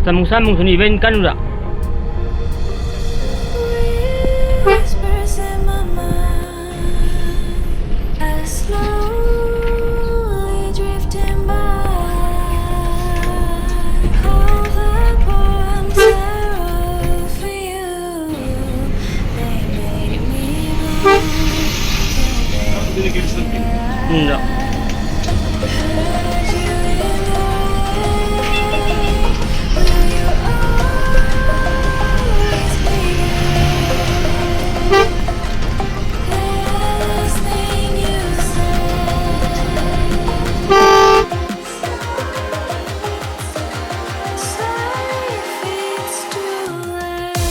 Sambung-sambung sun event kan udah. Whispers in my mind, I slowly drifting by. All the poems I wrote for you, they made me Enggak. heard you in the rain. Will you always be there? Last thing you said. Sorry if it's too late.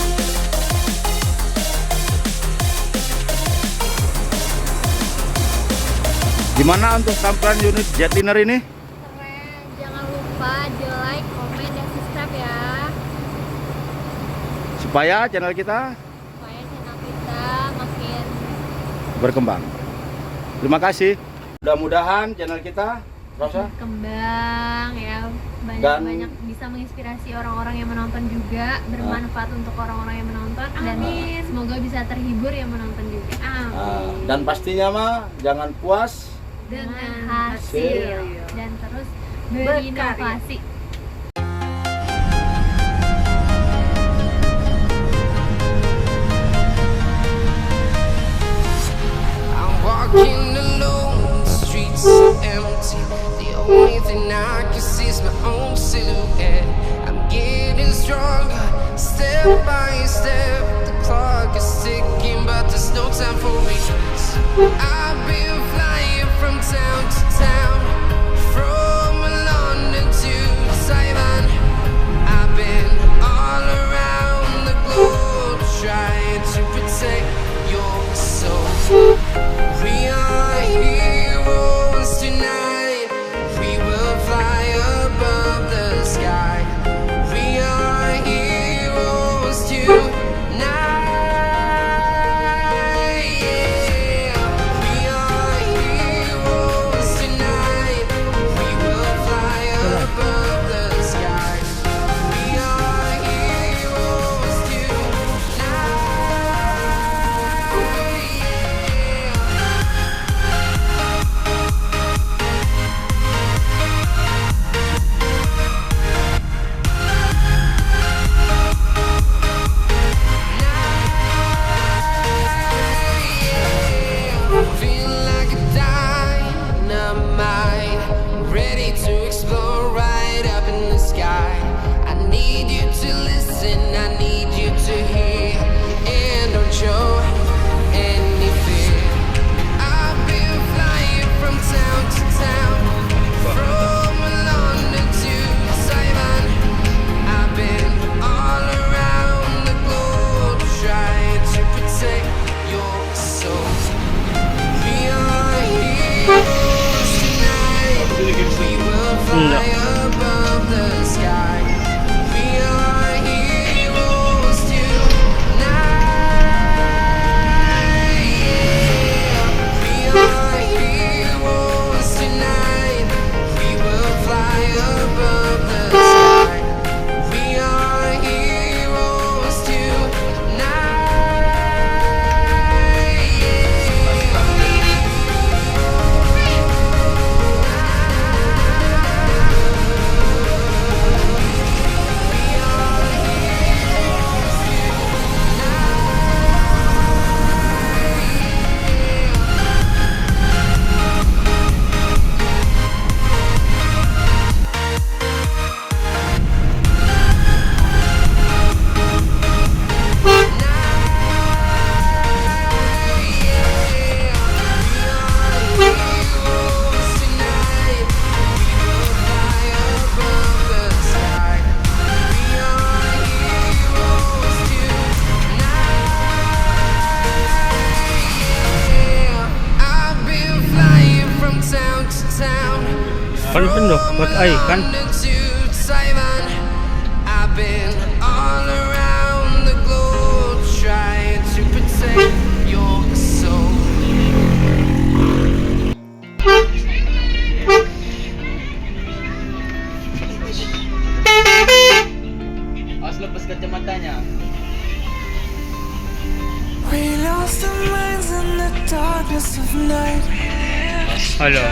Gimana untuk tampilan unit jetliner ini? Keren, jangan lupa di like, komen, dan subscribe ya, Supaya channel kita supaya channel kita makin berkembang. Terima kasih. Mudah-mudahan channel kita Rosa berkembang ya, banyak-banyak bisa menginspirasi orang-orang yang menonton juga, bermanfaat untuk orang-orang yang menonton, dan semoga bisa terhibur yang menonton juga. Amin. dan pastinya mah jangan puas. Dengan hasil dan terus berinovasi. I'm walking alone, the streets are empty. The only thing I can see is my own silhouette. I'm getting stronger, step by step. The clock is ticking, but there's no time for regrets. I've been flying from town to town, from London to Taiwan. I've been all around the globe, trying to protect your soul. We are heroes tonight. We will fly above the sky. We are heroes tonight. Yeah. We are heroes tonight. We will fly above the sky. We are heroes Feel like a dynamite, ready to explore right up in the sky. I need you to listen, I need you to hear, and don't show any fear. I've been flying from town to town, from London to Taiwan. I've been all around the globe, trying to protect your soul. We are heroes tonight. We will fly above the sky. We are heroes tonight. Yeah. We are heroes tonight. We will fly above the sky. We are heroes tonight. Panten dong buat ai kan. I've been all around the globe trying to protect your soul. darkness of night. Halo.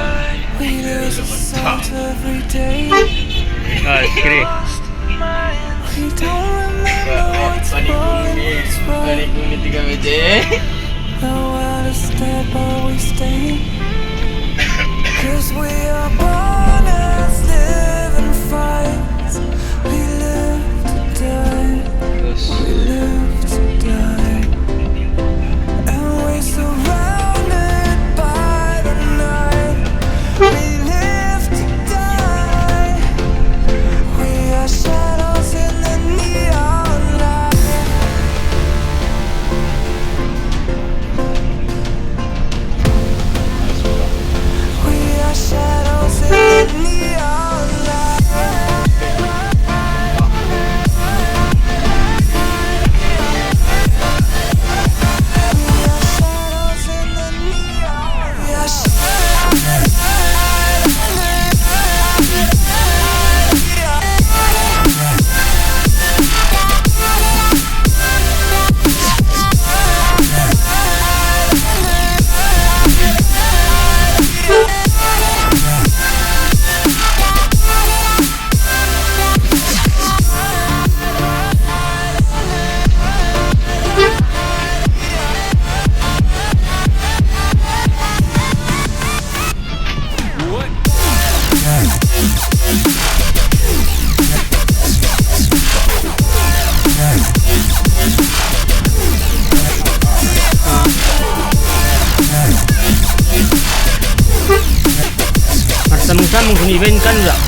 We lose the salt every day. Ah, kiri. We don't remember what's wrong, what's right. Nowhere to stay, but we stay. 'Cause we are born as living fights. We live to die. We live to die. And we're surrounded by the night. We live to die. We are shadows in the neon light. We are shadows in the neon light. We are shadows in the neon. We are Harta Musa menggunakan kan udah.